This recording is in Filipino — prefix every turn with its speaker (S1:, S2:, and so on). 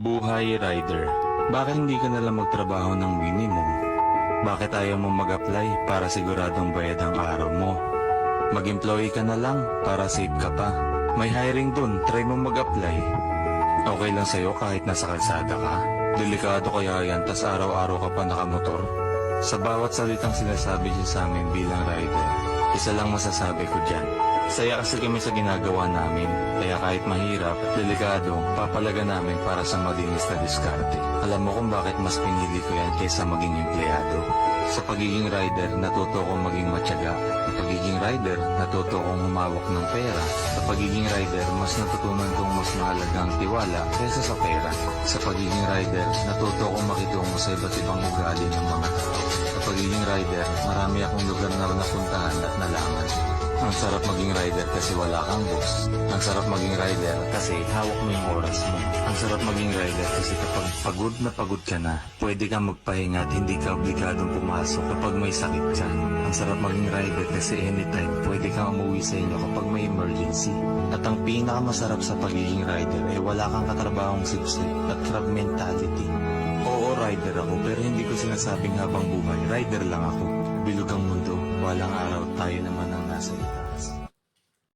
S1: Buhay rider. Bakit hindi ka nalang magtrabaho ng minimum? Bakit ayaw mo mag-apply para siguradong bayad ang araw mo? Mag-employee ka na lang para safe ka pa. May hiring dun, try mo mag-apply. Okay lang sa'yo kahit nasa kalsada ka? Delikado kaya yan, tas araw-araw ka pa nakamotor? Sa bawat salitang sinasabi niyo sa amin bilang rider, isa lang masasabi ko dyan. Saya kasi kami sa ginagawa namin, kaya kahit mahirap at delikado, papalaga namin para sa malinis na diskarte. Alam mo kung bakit mas pinili ko yan kaysa maging empleyado. Sa pagiging rider, natuto kong maging matyaga. Sa pagiging rider, natuto kong humawak ng pera. Sa pagiging rider, mas natutunan kong mas mahalaga ang tiwala kaysa sa pera. Sa pagiging rider, natuto kong makitungo sa iba't ibang ugali ng mga tao. Sa pagiging rider, marami akong lugar na napuntahan at nalaman. Ang sarap maging rider kasi wala kang boss. Ang sarap maging rider kasi hawak mo yung oras mo. Ang sarap maging rider kasi kapag pagod na pagod ka na, pwede kang magpahinga at hindi ka obligadong pumasok kapag may sakit ka. Ang sarap maging rider kasi anytime pwede kang umuwi sa inyo kapag may emergency. At ang pinakamasarap sa pagiging rider ay wala kang katrabahong sipsip at crab mentality. Oo, rider ako pero hindi ko sinasabing habang buhay, rider lang ako. Bilog ang mundo, walang araw tayo naman ang nasa ita.